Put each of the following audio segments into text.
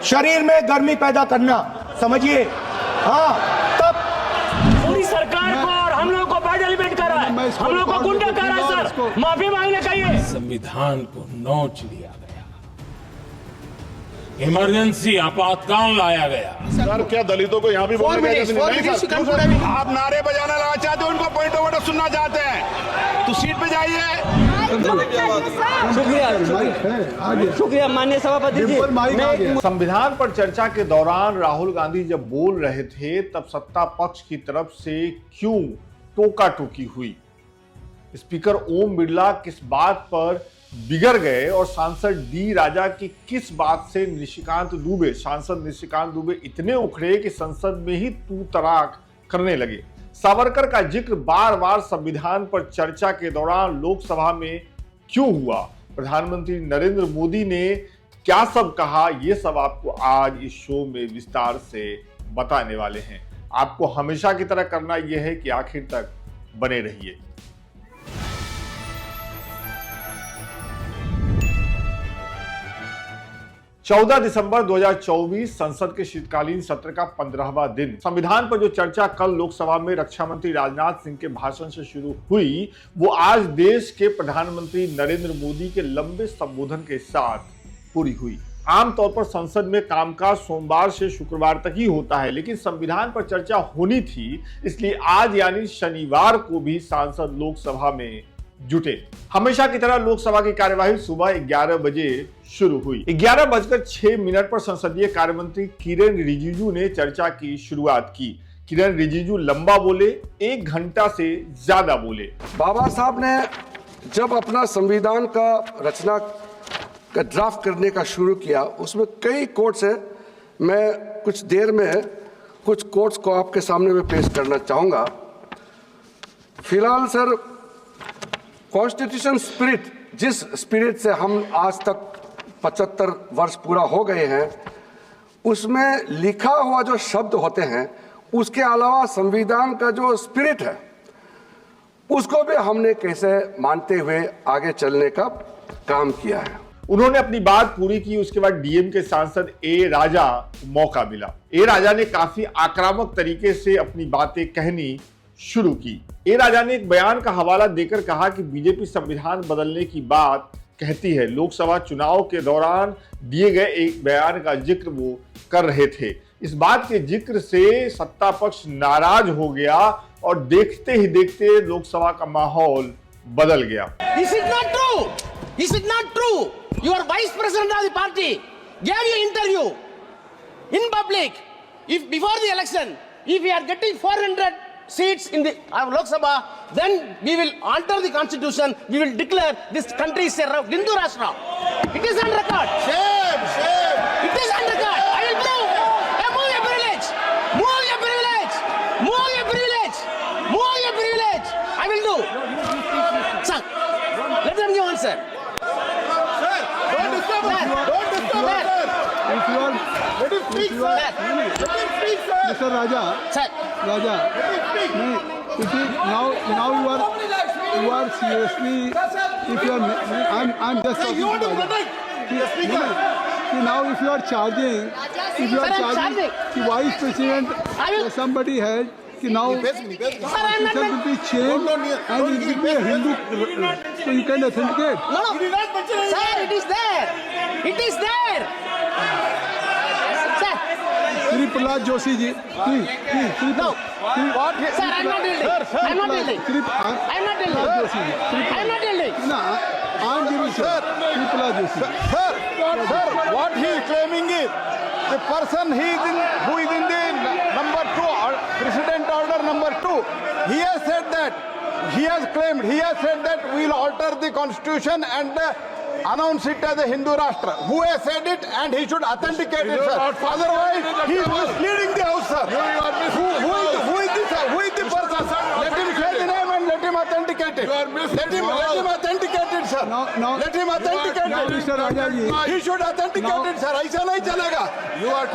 शरीर में गर्मी पैदा करना, समझिए। हाँ, तब पूरी सरकार को और हम लोगों को पैडलिमेंट कर रहा है, हम लोग को गुंडा कर रहा है सर, माफी मांगने कहिए। संविधान को नोच लिया गया, इमरजेंसी आपातकाल लाया गया। सर क्या दलितों को यहाँ भी बोलने का नहीं? आप नारे बजाना लगा चाहते हो, उनको पॉइंट ऑफ ऑर्डर सुनना चाहते हैं तो सीट पे जाइए। शुक्रिया माननीय सभापति जी। संविधान पर चर्चा के दौरान राहुल गांधी जब बोल रहे थे तब सत्ता पक्ष की तरफ से क्यों टोका टोकी हुई? स्पीकर ओम बिरला किस बात पर बिगड़ गए और सांसद डी राजा की किस बात से सांसद निशिकांत दुबे इतने उखड़े कि संसद में ही तू तराक करने लगे? सावरकर का जिक्र बार बार संविधान पर चर्चा के दौरान लोकसभा में क्यों हुआ? प्रधानमंत्री नरेंद्र मोदी ने क्या सब कहा? ये सब आपको आज इस शो में विस्तार से बताने वाले हैं। आपको हमेशा की तरह करना यह है कि आखिर तक बने रहिए। चौदह दिसंबर 2024 संसद के शीतकालीन सत्र का 15वां दिन। संविधान पर जो चर्चा कल लोकसभा में रक्षा मंत्री राजनाथ सिंह के भाषण से शुरू हुई, वो आज देश के प्रधानमंत्री नरेंद्र मोदी के लंबे संबोधन के साथ पूरी हुई। आमतौर पर संसद में कामकाज सोमवार से शुक्रवार तक ही होता है, लेकिन संविधान पर चर्चा होनी थी, इसलिए आज यानी शनिवार को भी सांसद लोकसभा में जुटे। हमेशा की तरह लोकसभा की कार्यवाही सुबह 11 बजे शुरू हुई। 11:06 पर संसदीय कार्य मंत्री किरेन रिजिजू ने चर्चा की शुरुआत की। किरेन रिजिजू लंबा बोले, 1 घंटा से ज्यादा बोले। बाबा साहब ने जब अपना संविधान का रचना का ड्राफ्ट करने का शुरू किया, उसमें कई कोट्स है। मैं कुछ देर में कुछ कोट्स को आपके सामने में पेश करना चाहूंगा। फिलहाल सर, कॉन्स्टिट्यूशन स्पिरिट, जिस स्पिरिट से हम आज तक 75 वर्ष पूरा हो गए हैं, उसमें लिखा हुआ जो शब्द होते हैं, उसके अलावा संविधान का जो स्पिरिट है, उसको भी हमने कैसे मानते हुए आगे चलने का काम किया है। उन्होंने अपनी बात पूरी की। उसके बाद डीएम के सांसद ए राजा को मौका मिला। ए राजा ने काफी आक्रामक तरीके से अपनी बातें कहनी शुरू की। ए राजा ने एक बयान का हवाला देकर कहा कि बीजेपी संविधान बदलने की बात कहती है। लोकसभा चुनाव के दौरान दिए गए एक बयान का जिक्र वो कर रहे थे। इस बात के जिक्र से सत्ता पक्ष नाराज हो गया और देखते ही देखते लोकसभा का माहौल बदल गया। Is it not true? Is it not true? Your vice president of the party gave you interview in public. If before the election, if we are getting 400 seats in the Lok Sabha, then we will alter the constitution. We will declare this country is a Hindu Rashtra. It is on record. Shame, shame. It is on record. I will prove. Move your privilege. Move your privilege. Move your privilege. Move your privilege. I will do. Sir, let them give answer. Sir, don't disturb us. Don't disturb us, sir. If you are, Let him speak, sir. Let him speak, sir. Mr. Raja, Sir. Raja, no, it is now you are seriously. If you are, I'm just Sir, talking you want to Raja. protect the speaker. See, now if you are charging, Sir, I'm charging. the vice president, I will- somebody has. Now Sir, I'm not. it will be changed and it will be a Hindu, so you can authenticate. No, no. Sir, it is there. It is there. Sir, Shri Prahlad Joshi ji, please, no. What? Sir, I'm not yielding. I'm not yielding. Shri I'm not yielding. Prahlad Joshi ji. I'm not yielding. No, I'm giving sir. Shri Prahlad Joshi. Sir, what he is claiming is the person who is in the number 2, President Order number 2, he has said that we will alter the constitution and announce it as a Hindu Rashtra. Who has said it, and he should authenticate it, sir. Otherwise, he is misleading the House, sir. Who is this, sir? Who is the person? Let him say the name and let him authenticate it. Let him authenticate it, sir. Now- Let him authenticate now, it. Mr. Raja ji. He should authenticate it, sir. ऐसा नहीं चलेगा।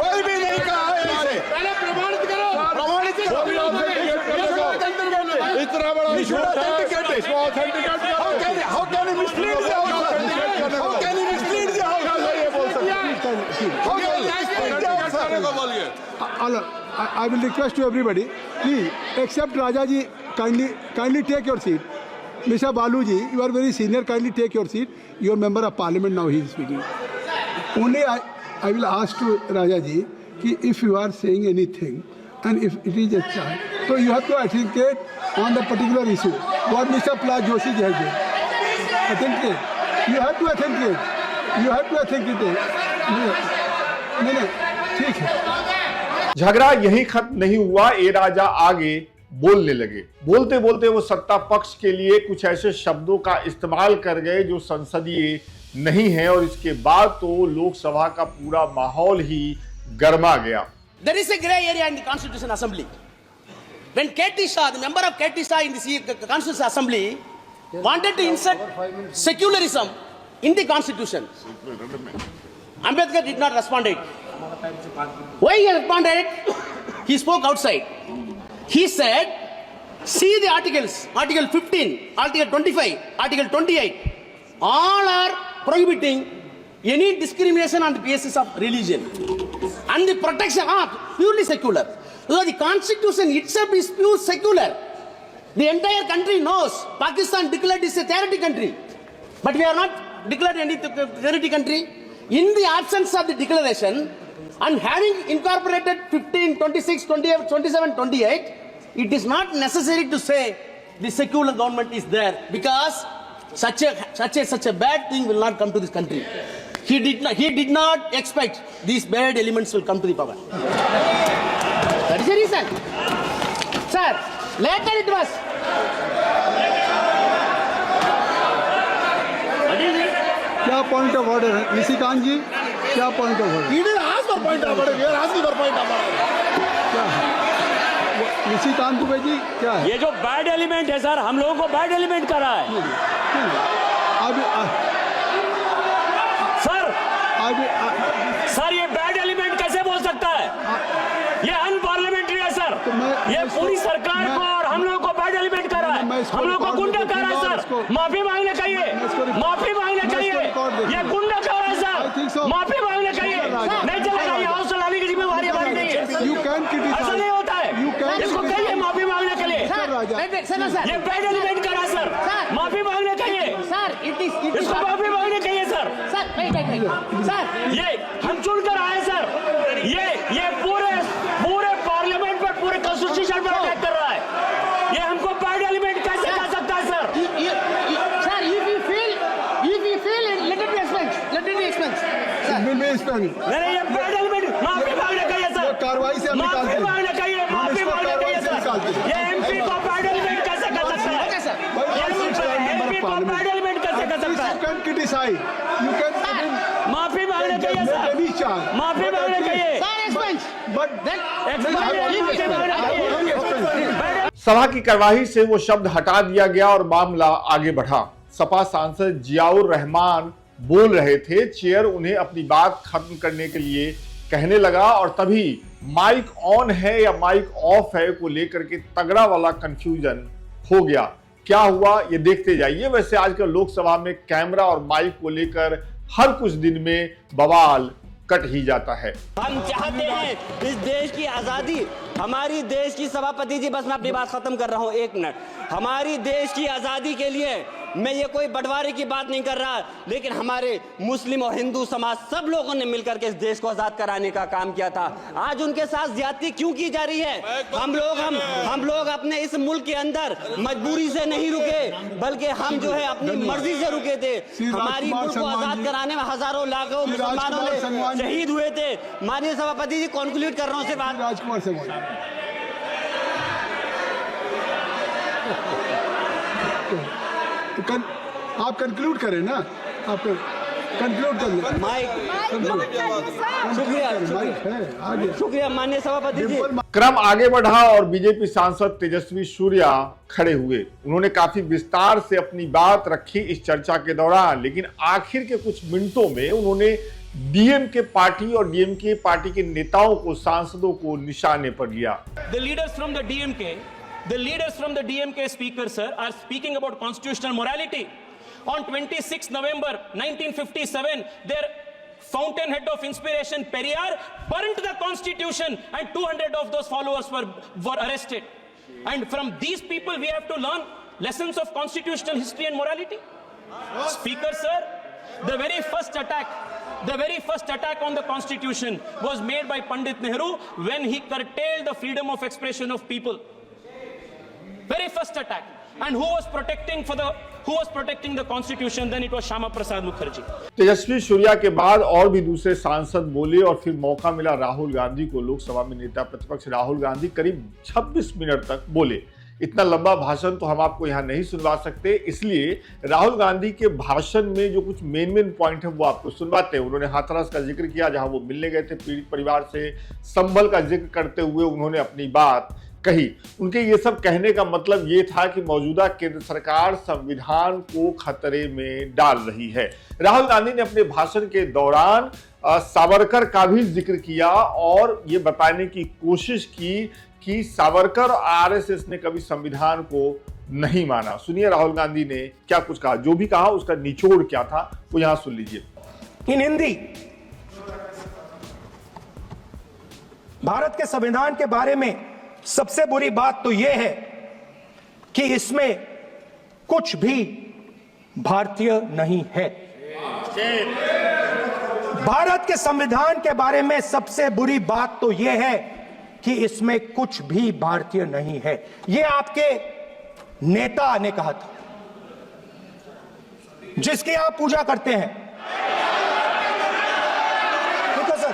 कोई भी नहीं कहा है इसे। पहले प्रमाणित करो। प्रमाणित करो। इतना बड़ा he should authenticate it. How can he mislead the House? How can he mislead the House? How can he I will request to everybody, please, except Raja ji, kindly take your seat. Mr. Balu ji, you are very senior, kindly take your seat. You are member of parliament now, he is speaking. Only I will ask to Raja ji, ki if you are saying anything, and if it is a child, so you have to authenticate on the particular issue. What Mr. Prahlad Joshi ji has done. Authenticate. You have to authenticate. You have to authenticate. नहीं, ठीक है. झगड़ा यही खत्म नहीं हुआ. ए राजा आगे बोलने लगे. बोलते बोलते वो सत्ता पक्ष के लिए कुछ ऐसे शब्दों का इस्तेमाल कर गए जो संसदीय नहीं है, और इसके बाद तो लोकसभा का पूरा माहौल ही गर्मा गया. There is a grey area in the Constitution Assembly. When KT Shah, the member of KT Shah in the Constitution Assembly, wanted to insert secularism in the Constitution, Ambedkar did not respond it. Why he responded? He spoke outside. He said, see the articles, Article 15, Article 25, Article 28, all are prohibiting any discrimination on the basis of religion. And the protection are purely secular. So the Constitution itself is pure secular. The entire country knows Pakistan declared is a charity country. But we are not declared any charity country. In the absence of the declaration, and having incorporated 15, 26, 28, 27, 28, it is not necessary to say the secular government is there, because such a bad thing will not come to this country. He did not expect these bad elements will come to the power. That is the reason. Sir, later it was. What is it? क्या point of order है निशिकांत जी? क्या point of order? He didn't ask for point of order. We are asking for point of order. क्या है? निशिकांत दुबे जी क्या है? ये जो bad element है सर, हम लोगों को बैड एलिमेंट कर रहा है सर. ये बैड एलिमेंट कैसे बोल सकता है? ये अनपार्लियामेंट्री है सर. ये पूरी सरकार को और हम लोगों को बैड एलिमेंट कर रहा है. हम लोग को गुंडा कर रहा है सर. माफी मांगने चाहिए, माफी मांगने चाहिए. ये गुंडा कर रहा है सर, माफी मांगने चाहिए. नहीं चलेगा, ये हाउस चलाने की जिम्मेवारी हमारी नहीं है. ऐसा नहीं होता है. इसको कहिए माफी मांगने के लिए. ये बैड एलिमेंट कर रहा है सर, माफी मांगने चाहिए. इसको माफी मांगने चाहिए सर. ये हम चुनकर आए सर. ये पूरे पार्लियामेंट पर, पूरे कॉन्स्टिट्यूशन पर अटैक कर रहा है. ये हमको बैड एलिमेंट कैसे कर सकता है sir? Sir, if you feel, let it be expense. नहीं, ये बैड एलिमेंट. माफी मांगने चाहिए सर. कार्रवाई से माफी मांगने चाहिए, माफी मांगने चाहिए सर. ये एमपी को बैड एलिमेंट कैसे कर सकता है? Okay, sir. एमपी को बैड एलिमेंट कैसे कर सकता है? माफी मांगने चाहिए सर. माफी मांगने चाहिए. सभा की कार्यवाही से वो शब्द हटा दिया गया और मामला आगे बढ़ा. सपा सांसद जियाउर रहमान बोल रहे थे. चेयर उन्हें अपनी बात खत्म करने के लिए कहने लगा, और तभी माइक ऑन है या माइक ऑफ है को लेकर के तगड़ा वाला कंफ्यूजन हो गया. क्या हुआ ये देखते जाइए. वैसे आजकल लोकसभा में कैमरा और माइक को लेकर हर कुछ दिन में बवाल कट ही जाता है. हम चाहते हैं इस देश की आजादी, हमारी देश की सभापति जी, बस मैं अपनी बात खत्म कर रहा हूं, 1 मिनट. हमारी देश की आजादी के लिए मैं ये कोई बंटवारे की बात नहीं कर रहा, लेकिन हमारे मुस्लिम और हिंदू समाज सब लोगों ने मिलकर के इस देश को आजाद कराने का काम किया था. आज उनके साथ ज्यादती क्यों की जा रही है? हम लोग अपने इस मुल्क के अंदर मजबूरी से नहीं रुके, बल्कि हम जो है अपनी मर्जी से रुके थे. हमारी मुल्क को आजाद कराने में हजारों लाखों मुसलमानों ने शहीद हुए थे. माननीय सभापति जी, कॉन्क्लूड कर रहा हूं सिर्फ राजकुमार से आप कंक्लूड करें ना, आप कंक्लूड कर लें. शुक्रिया माननीय सभापति जी. क्रम आगे बढ़ा और बीजेपी सांसद तेजस्वी सूर्या खड़े हुए. उन्होंने काफी विस्तार से अपनी बात रखी इस चर्चा के दौरान, लेकिन आखिर के कुछ मिनटों में उन्होंने डीएमके पार्टी और डीएमके पार्टी के नेताओं को, सांसदों को निशाने पर लिया. The leaders from the DMK speakers, sir, are speaking about constitutional morality. On 26 November 1957, their fountainhead of inspiration, Periyar, burnt the constitution and 200 of those followers were arrested. And from these people we have to learn lessons of constitutional history and morality. Speaker sir, the very first attack on the constitution was made by Pandit Nehru when he curtailed the freedom of expression of people. Very first attack. And who was protecting the constitution? Then it was Shama Prasad Mukherjee. Tejasvi Surya के बाद और भी दूसरे सांसद बोले और फिर मौका मिला राहुल गांधी को। लोकसभा में नेता प्रतिपक्ष राहुल गांधी करीब 26 मिनट तक बोले। इतना लंबा भाषण तो हम आपको यहां नहीं सुनवा सकते, इसलिए राहुल गांधी के भाषण में जो कुछ मेन पॉइंट है वो आपको सुनवाते हैं। उन्होंने हाथरस का जिक्र किया, जहां वो मिलने गए थे पीड़ित परिवार से। संभल का जिक्र करते हुए उन्होंने अपनी बात कही। उनके ये सब कहने का मतलब ये था कि मौजूदा केंद्र सरकार संविधान को खतरे में डाल रही है। राहुल गांधी ने अपने भाषण के दौरान सावरकर का भी जिक्र किया और ये बताने की कोशिश की कि सावरकर और आरएसएस ने कभी संविधान को नहीं माना। सुनिए राहुल गांधी ने क्या कुछ कहा, जो भी कहा उसका निचोड़ क्या था वो यहां सुन लीजिए। इन हिंदी, भारत के संविधान के बारे में सबसे बुरी बात तो यह है कि इसमें कुछ भी भारतीय नहीं है। भारत के संविधान के बारे में सबसे बुरी बात तो यह है कि इसमें कुछ भी भारतीय नहीं है। यह आपके नेता ने कहा था, जिसकी आप पूजा करते हैं। ठीक है सर,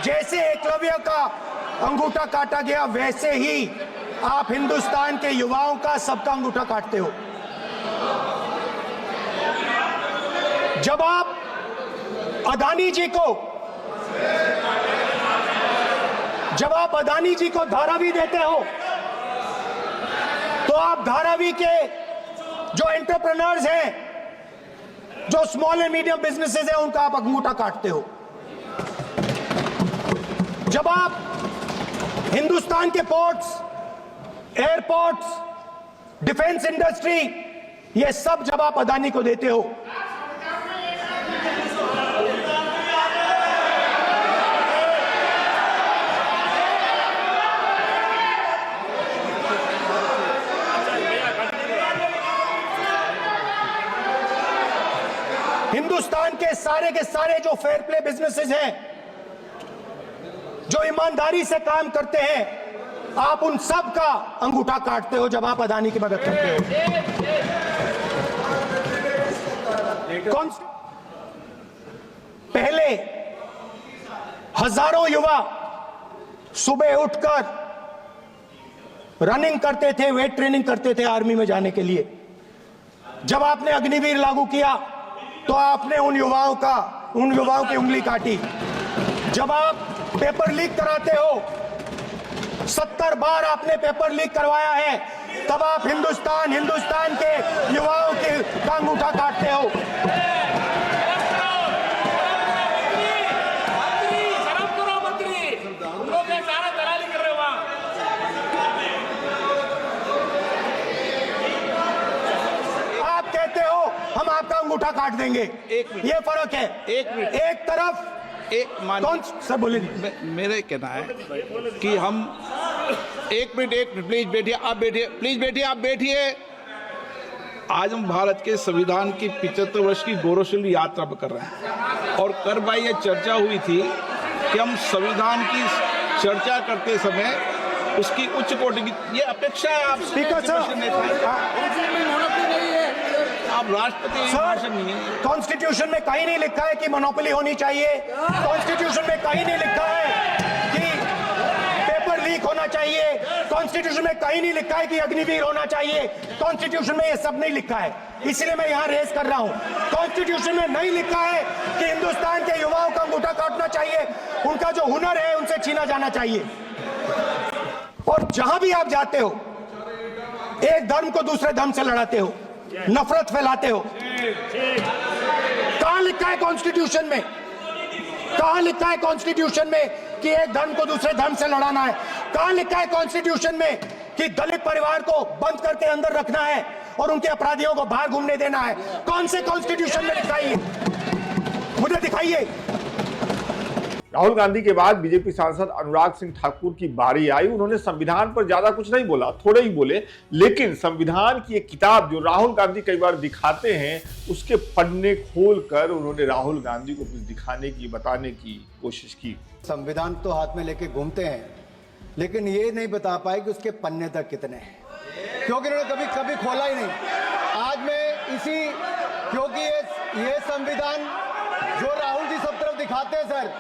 जैसे एकलव्य का अंगूठा काटा गया, वैसे ही आप हिंदुस्तान के युवाओं का सबका अंगूठा काटते हो। जब आप अदानी जी को धारावी देते हो, तो आप धारावी के जो एंटरप्रेन्योर्स हैं, जो स्मॉल एंड मीडियम बिजनेसेस हैं, उनका आप अंगूठा काटते हो। जब आप हिंदुस्तान के पोर्ट्स, एयरपोर्ट्स, डिफेंस इंडस्ट्री, ये सब जब आप अदानी को देते हो, हिंदुस्तान के सारे जो फेयर प्ले बिजनेसेस हैं, जो ईमानदारी से काम करते हैं, आप उन सब का अंगूठा काटते हो जब आप अदानी की मदद करते हो। पहले हजारों युवा सुबह उठकर रनिंग करते थे, वेट ट्रेनिंग करते थे आर्मी में जाने के लिए। जब आपने अग्निवीर लागू किया तो आपने उन युवाओं की उंगली काटी। जब आप पेपर लीक कराते हो, 70 बार आपने पेपर लीक करवाया है, तब आप हिंदुस्तान के युवाओं के अंगूठा काटते हो। आप कहते हो हम आपका अंगूठा काट देंगे। ये फर्क है। एक तरफ कौन सर बोले, मेरे कहना है कि हम एक मिनट प्लीज बैठिए, आप बैठिए। आज हम भारत के संविधान की 75 वर्ष की गौरवशाली यात्रा कर रहे हैं और कल भाई ये चर्चा हुई थी कि हम संविधान की चर्चा करते समय उसकी उच्च कोटि की ये अपेक्षा है। आप स्पीकर आप राष्ट्रपति भाषण नहीं है। कॉन्स्टिट्यूशन में कहीं नहीं लिखा है कि मोनोपोली होनी चाहिए। कॉन्स्टिट्यूशन में कहीं नहीं लिखा है कि पेपर लीक होना चाहिए। कॉन्स्टिट्यूशन में कहीं नहीं लिखा है कि अग्निवीर होना चाहिए। कॉन्स्टिट्यूशन में ये सब नहीं लिखा है, इसलिए मैं यहां रेस कर रहा हूं। कॉन्स्टिट्यूशन में नहीं लिखा है कि हिंदुस्तान के युवाओं का अंगूठा काटना चाहिए, उनका जो हुनर है उनसे छीना जाना चाहिए। और जहां भी आप जाते हो, एक धर्म को दूसरे धर्म से लड़ाते हो, नफरत फैलाते हो। कहां लिखा है कॉन्स्टिट्यूशन में? कहां लिखा है कॉन्स्टिट्यूशन में कि एक धर्म को दूसरे धर्म से लड़ाना है? कहां लिखा है कॉन्स्टिट्यूशन में कि दलित परिवार को बंद करके अंदर रखना है? और उनके अपराधियों को बाहर घूमने देना है। कौन से कॉन्स्टिट्यूशन में लिखा है? मुझे दिखाइए। राहुल गांधी के बाद बीजेपी सांसद अनुराग सिंह ठाकुर की बारी आई। उन्होंने संविधान पर ज्यादा कुछ नहीं बोला, थोड़े ही बोले, लेकिन संविधान की एक किताब जो राहुल गांधी कई बार दिखाते हैं उसके पन्ने खोलकर उन्होंने राहुल गांधी को कुछ दिखाने की, बताने की कोशिश की। संविधान तो हाथ में लेके घूमते हैं, लेकिन ये नहीं बता पाए कि उसके पन्ने तक कितने हैं, क्योंकि उन्होंने कभी खोला ही नहीं। आज मैं इसी, क्योंकि ये संविधान जो राहुल जी सब तरफ दिखाते हैं सर,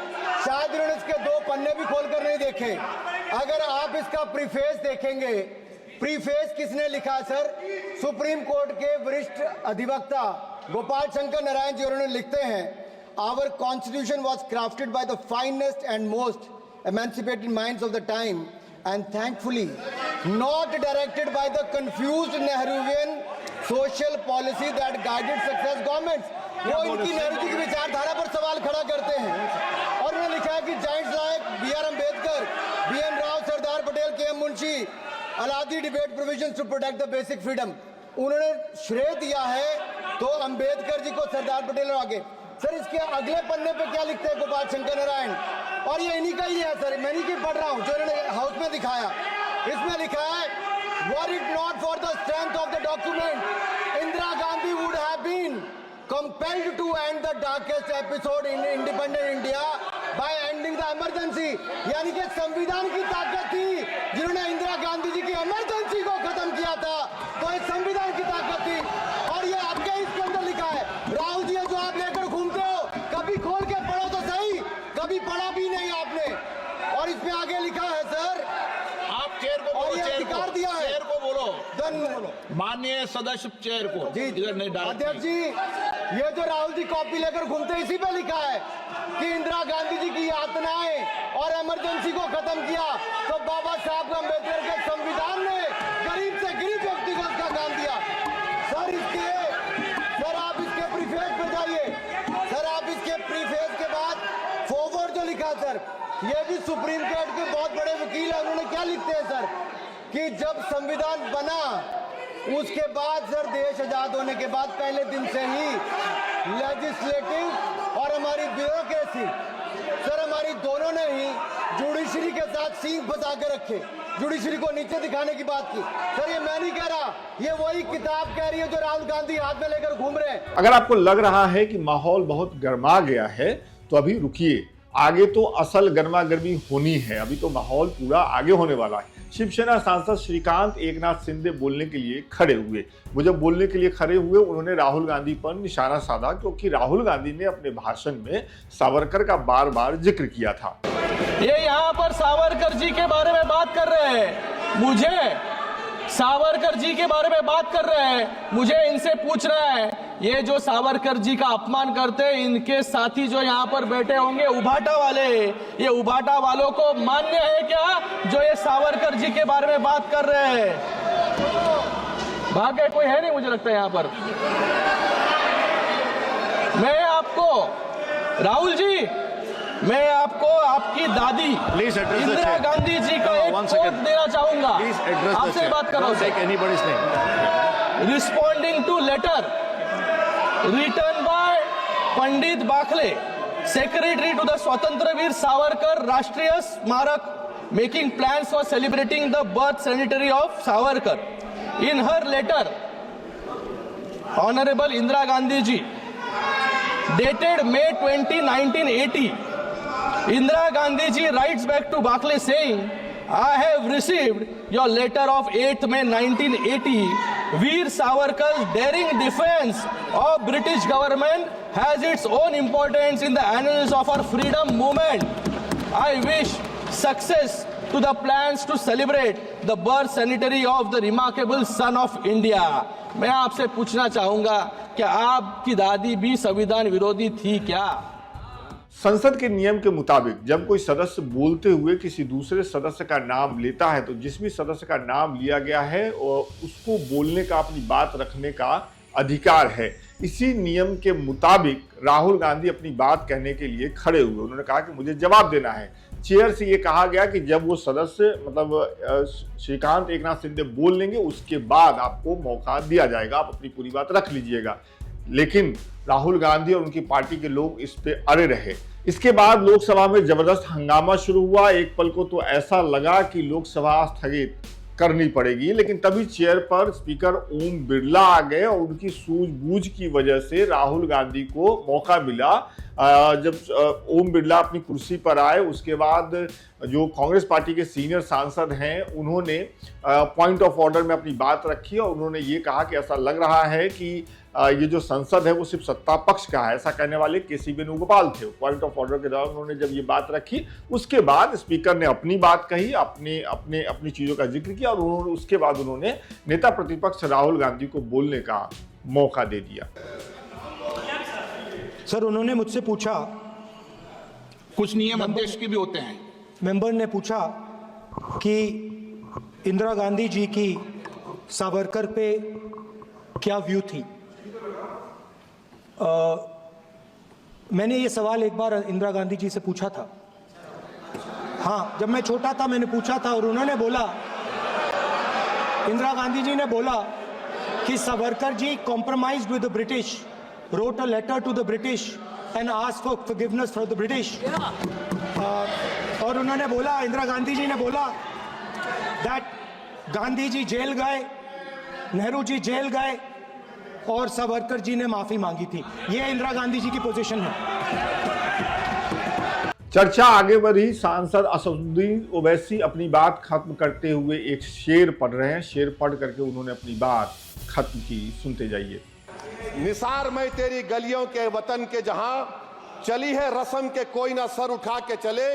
शायद इन्होंने इसके 2 पन्ने भी खोलकर नहीं देखे। अगर आप इसका प्रीफेस देखेंगे, प्रीफेस किसने लिखा है सर? सुप्रीम कोर्ट के वरिष्ठ अधिवक्ता गोपाल शंकर नारायण जी, उन्होंने लिखते हैं, our constitution was crafted by the finest and most emancipated minds of the time and thankfully not directed by the confused Nehruvian social policy that guided success governments। वो इनकी नेहरू जी की विचारधारा पर सवाल खड़ा करते हैं और उन्होंने लिखा है कि giants like B.R. Ambedkar, B.N. Rao, Sardar Patel, K.M. Munshi, Alladi debate provisions to protect the basic freedom. उन्होंने श्रेय दिया है तो अम्बेडकर जी को, सरदार पटेल और आगे। सर इसके अगले पन्ने पे क्या लिखते हैं गोपाल शंकर नारायण, और ये इन्हीं का ही है सर, मैं इन्हीं की पढ़ रहा हूँ जो इन्होंने हाउस में दिखाया। इसमें लिखा है, were it not for the strength of the document, Indira Gandhi would have been compelled to end the darkest episode in independent India by ending the emergency। यानी कि संविधान की ताकत थी, जिन्होंने इंदिरा गांधी जी की इमरजेंसी को खत्म किया था, तो इस संविधान की ताकत थी। और ये आपके इसके अंदर लिखा है, राहुल जी जो आप लेकर घूमते हो, कभी खोल के पढ़ो तो सही, कभी पढ़ा भी नहीं आपने। और इसमें आगे लिखा है सर, आप चेयर को बोलो, और ये अधिकार दिया है, चेयर को बोलो, धन माननीय सदस्य चेयर को जी। इधर नहीं डाल। अध्यक्ष जी, ये जो राहुल जी कॉपी लेकर घूमते, इसी पे लिखा है कि इंदिरा गांधी जी की यातनाएं और इमरजेंसी को खत्म किया तो बाबा साहब अम्बेडकर के संविधान ने गरीब से गरीब व्यक्ति को उसका काम दिया। सर आप इसके प्रीफेस पे जाइए, सर आप इसके प्रीफेस के बाद फॉरवर्ड जो लिखा सर, ये भी सुप्रीम कोर्ट के बहुत बड़े वकील है, उन्होंने क्या लिखते हैं सर कि जब संविधान बना उसके बाद सर, देश आजाद होने के बाद पहले दिन से ही लेजिस्लेटिव और हमारी ब्यूरोक्रेसी सर, हमारी दोनों ने ही जुडिशरी के साथ सींग फंसा के रखे, जुडिशरी को नीचे दिखाने की बात की। सर ये मैं नहीं कह रहा, ये वही किताब कह रही है जो राहुल गांधी हाथ में लेकर घूम रहे हैं। अगर आपको लग रहा है कि माहौल बहुत गर्मा गया है तो अभी रुकिए, आगे तो असल गर्मा गर्मी होनी है, अभी तो माहौल पूरा आगे होने वाला है। शिवसेना सांसद श्रीकांत एकनाथ शिंदे बोलने के लिए खड़े हुए। वो जब बोलने के लिए खड़े हुए, उन्होंने राहुल गांधी पर निशाना साधा, क्योंकि राहुल गांधी ने अपने भाषण में सावरकर का बार बार जिक्र किया था। ये यहाँ पर सावरकर जी के बारे में बात कर रहे हैं, मुझे सावरकर जी के बारे में बात कर रहे हैं, मुझे इनसे पूछ रहा है, ये जो सावरकर जी का अपमान करते हैं, इनके साथी जो यहाँ पर बैठे होंगे उभाटा वाले, ये उभाटा वालों को मान्य है क्या जो ये सावरकर जी के बारे में बात कर रहे हैं? भाग्य कोई है नहीं मुझे लगता है यहाँ पर। मैं आपको राहुल जी, मैं आपको आपकी दादी इंदिरा गांधी जी का एक कोट देना चाहूंगा, आपसे बात कर रहा हूं। Responding to letter return by Pandit Bakhle, secretary to the Swatantraveer Savarkar Rashtriya Smarak, making plans for celebrating the birth centenary of Savarkar. In her letter honourable Indira Gandhi ji dated May 20, 1980, Indira Gandhi ji writes back to Bakle saying, I have received your letter of 8th May 1980. Veer Savarkar's daring defense of British government has its own importance in the annals of our freedom movement. I wish success to the plans to celebrate the birth centenary of the remarkable son of India. मैं आपसे पूछना चाहूंगा, क्या आपकी दादी भी संविधान विरोधी थी क्या? संसद के नियम के मुताबिक जब कोई सदस्य बोलते हुए किसी दूसरे सदस्य का नाम लेता है तो जिस भी सदस्य का नाम लिया गया है और उसको बोलने का, अपनी बात रखने का अधिकार है। इसी नियम के मुताबिक राहुल गांधी अपनी बात कहने के लिए खड़े हुए। उन्होंने कहा कि मुझे जवाब देना है। चेयर से ये कहा गया कि जब वो सदस्य मतलब श्रीकांत एकनाथ शिंदे बोल लेंगे उसके बाद आपको मौका दिया जाएगा, आप अपनी पूरी बात रख लीजिएगा। लेकिन राहुल गांधी और उनकी पार्टी के लोग इस पे अड़े रहे। इसके बाद लोकसभा में जबरदस्त हंगामा शुरू हुआ। एक पल को तो ऐसा लगा कि लोकसभा स्थगित करनी पड़ेगी, लेकिन तभी चेयर पर स्पीकर ओम बिरला आ गए और उनकी सूझबूझ की वजह से राहुल गांधी को मौका मिला। जब ओम बिरला अपनी कुर्सी पर आए उसके बाद जो कांग्रेस पार्टी के सीनियर सांसद हैं उन्होंने पॉइंट ऑफ ऑर्डर में अपनी बात रखी और उन्होंने ये कहा कि ऐसा लग रहा है कि ये जो संसद है वो सिर्फ सत्ता पक्ष का है। ऐसा कहने वाले केसी वेणुगोपाल थे। पॉइंट ऑफ ऑर्डर के दौरान उन्होंने जब ये बात रखी उसके बाद स्पीकर ने अपनी बात कही, अपनी चीजों का जिक्र किया और उसके बाद उन्होंने नेता प्रतिपक्ष राहुल गांधी को बोलने का मौका दे दिया। सर, उन्होंने मुझसे पूछा, कुछ नियम अध्यक्ष के भी होते हैं। मेंबर ने पूछा कि इंदिरा गांधी जी की सावरकर पे क्या व्यू थी। मैंने ये सवाल एक बार इंदिरा गांधी जी से पूछा था। हाँ, जब मैं छोटा था मैंने पूछा था और उन्होंने बोला, इंदिरा गांधी जी ने बोला कि Savarkar ji compromised with the British, wrote a letter to the British and asked for forgiveness for the British. और उन्होंने बोला, इंदिरा गांधी जी ने बोला that गांधी जी जेल गए, नेहरू जी जेल गए और सावरकर जी ने माफी मांगी थी। ये इंदिरा गांधी जी की पोजीशन है। चर्चा आगे बढ़ी। सांसद असदुद्दीन ओवैसी अपनी बात खत्म करते हुए एक शेर पढ़ रहे हैं। शेर पढ़ करके उन्होंने अपनी बात खत्म की। सुनते जाइए। निसार में तेरी गलियों के वतन के जहां चली है रस्म के कोई ना सर उठा के चले,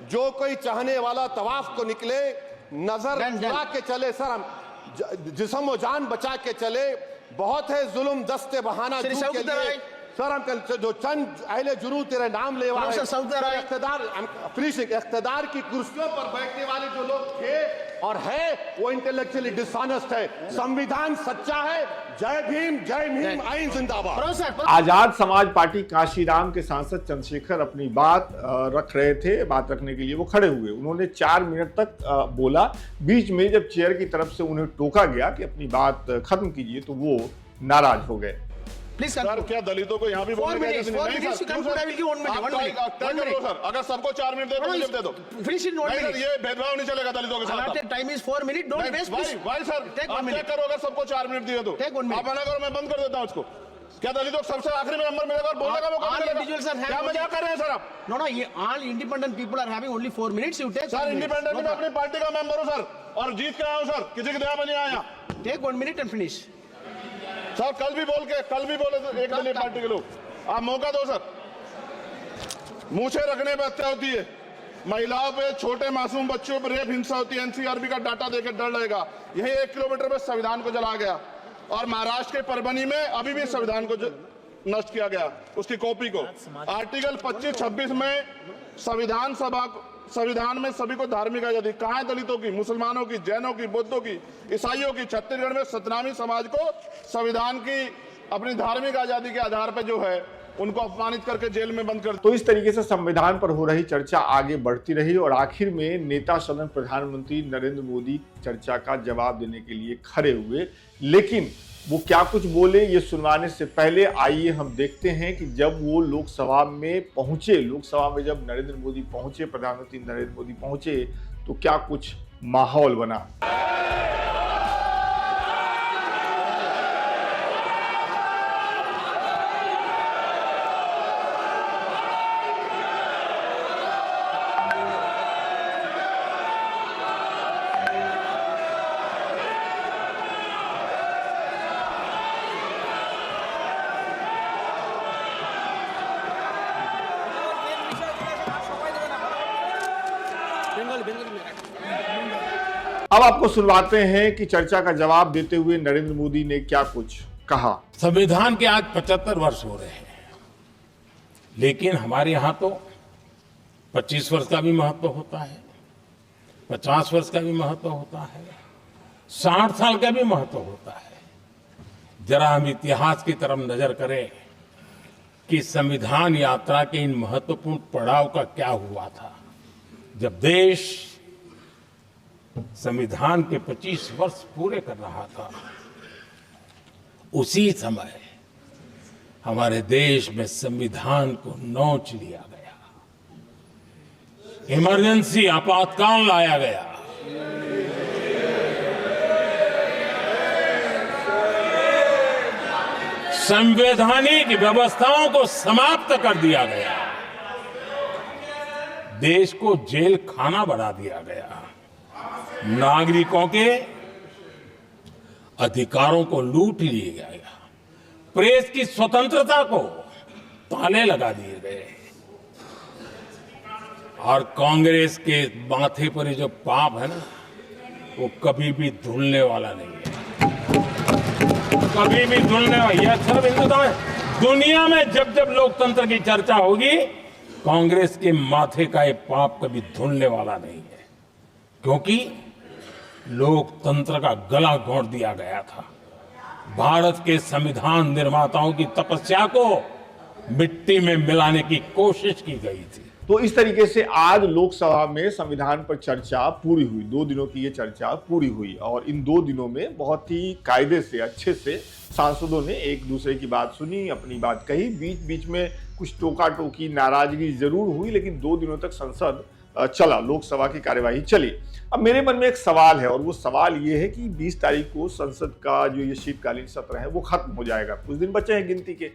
जो कोई चाहने वाला तवाफ को निकले, नजर चुरा के चले, सर जिस्म व जान बचा के चले, बहुत है जुल्म दस्ते बहाना के लिए, सर हम जो चंद अहले जुरू तेरे नाम ले वाले इख्तिदार की कुर्सियों पर बैठने वाले जो लोग थे और है वो इंटेलेक्चुअली डिसऑनेस्ट है। संविधान सच्चा है। जय भीम आइन जिंदाबाद। आजाद समाज पार्टी काशीराम के सांसद चंद्रशेखर अपनी बात रख रहे थे। बात रखने के लिए वो खड़े हुए। उन्होंने 4 मिनट तक बोला। बीच में जब चेयर की तरफ से उन्हें टोका गया कि अपनी बात खत्म कीजिए तो वो नाराज हो गए। प्लीज सर, क्या दलितों को यहाँ भी बोलने की जरूरत नहीं है सर? अगर सबको 4 मिनट दे दो, ये भेदभाव नहीं चलेगा दलितों के साथ। Time is 4 minute, don't waste. भाई सर, आप चेक करो, अगर सबको 4 मिनट दिए तो आप मना करो, मैं बंद कर देता हूँ इसको। क्या दलितों को सबसे आखिरी में नंबर मिलेगा और बोलने का मौका मिलेगा? क्या मजाक कर रहे हैं सर आप? नो, ये all independent people are having only 4 minutes. You take sir, independent में अपनी पार्टी का मेंबर हूँ सर और जीत के आया हूँ सर, किसी की दया में नहीं आया। Take 1 minute and finish. Sir कल भी बोले तो एक दलीय पार्टी के लोग, आप मौका दो सर। मूछे रखने पर हत्या होती है, महिलाओं पे, छोटे मासूम बच्चों पर रेप हिंसा होती है। एनसीआरबी का डाटा देकर डर लगेगा। यही 1 किलोमीटर में संविधान को जला गया और महाराष्ट्र के परभनी में अभी भी संविधान को नष्ट किया गया, उसकी कॉपी को। आर्टिकल 25-26 में संविधान में सभी को धार्मिक आजादी। कहाँ है दलितों की, मुसलमानों की, जैनों की, बुद्धों की, ईसाइयों की? छत्तीसगढ़ में सतनामी समाज को संविधान की अपनी धार्मिक आजादी के आधार पर जो है उनको अपमानित करके जेल में बंद कर। तो इस तरीके से संविधान पर हो रही चर्चा आगे बढ़ती रही और आखिर में नेता सदन प्रधानमंत्री नरेंद्र मोदी चर्चा का जवाब देने के लिए खड़े हुए। लेकिन वो क्या कुछ बोले ये सुनवाने से पहले आइए हम देखते हैं कि जब वो लोकसभा में पहुंचे, लोकसभा में जब नरेंद्र मोदी पहुंचे, प्रधानमंत्री नरेंद्र मोदी पहुंचे तो क्या कुछ माहौल बना। अब आपको सुनवाते हैं कि चर्चा का जवाब देते हुए नरेंद्र मोदी ने क्या कुछ कहा। संविधान के आज 75 वर्ष हो रहे हैं, लेकिन हमारे यहां तो 25 वर्ष का भी महत्व होता है, 50 वर्ष का भी महत्व होता है, 60 साल का भी महत्व होता है। जरा हम इतिहास की तरफ नजर करें कि संविधान यात्रा के इन महत्वपूर्ण पड़ाव का क्या हुआ था। जब देश संविधान के 25 वर्ष पूरे कर रहा था, उसी समय हमारे देश में संविधान को नोच लिया गया, इमरजेंसी आपातकाल लाया गया। संवैधानिक व्यवस्थाओं को समाप्त कर दिया गया, देश को जेल खाना बना दिया गया, नागरिकों के अधिकारों को लूट लिया गया, प्रेस की स्वतंत्रता को ताले लगा दिए गए, और कांग्रेस के माथे पर ये जो पाप है ना, वो कभी भी धुलने वाला नहीं है, कभी भी धुलने वाला। यह सिर्फ हिंदुस्तान, दुनिया में जब जब लोकतंत्र की चर्चा होगी, कांग्रेस के माथे का ये पाप कभी धुलने वाला नहीं है, क्योंकि लोकतंत्र का गला घोंट दिया गया था। भारत के संविधान निर्माताओं की तपस्या को मिट्टी में मिलाने की कोशिश की गई थी। तो इस तरीके से आज लोकसभा में संविधान पर चर्चा पूरी हुई। 2 दिनों की ये चर्चा पूरी हुई और इन 2 दिनों में बहुत ही कायदे से, अच्छे से सांसदों ने एक दूसरे की बात सुनी, अपनी बात कही। बीच बीच में कुछ टोका टोकी, नाराजगी जरूर हुई, लेकिन 2 दिनों तक संसद चला, लोकसभा की कार्यवाही चली। अब मेरे मन में एक सवाल है और वो सवाल ये है कि 20 तारीख को संसद का जो ये शीतकालीन सत्र है वो खत्म हो जाएगा, कुछ दिन बचे हैं गिनती के।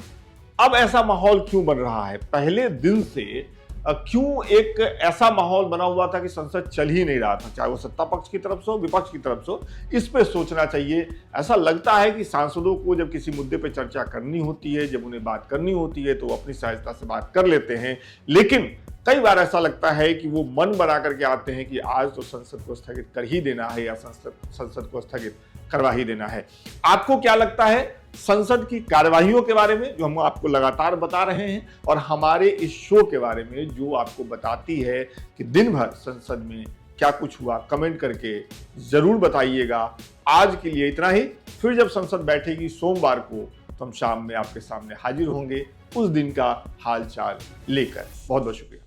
अब ऐसा माहौल क्यों बन रहा है? पहले दिन से क्यों एक ऐसा माहौल बना हुआ था कि संसद चल ही नहीं रहा था, चाहे वो सत्ता पक्ष की तरफ से हो, विपक्ष की तरफ से हो। इस पे सोचना चाहिए। ऐसा लगता है कि सांसदों को जब किसी मुद्दे पे चर्चा करनी होती है, जब उन्हें बात करनी होती है, तो वो अपनी सहजता से बात कर लेते हैं, लेकिन कई बार ऐसा लगता है कि वो मन बना करके आते हैं कि आज तो संसद को स्थगित कर ही देना है या संसद को स्थगित करवा ही देना है। आपको क्या लगता है संसद की कार्यवाहियों के बारे में, जो हम आपको लगातार बता रहे हैं, और हमारे इस शो के बारे में जो आपको बताती है कि दिन भर संसद में क्या कुछ हुआ? कमेंट करके जरूर बताइएगा। आज के लिए इतना ही। फिर जब संसद बैठेगी सोमवार को, तो हम शाम में आपके सामने हाजिर होंगे उस दिन का हाल चाल लेकर। बहुत बहुत शुक्रिया।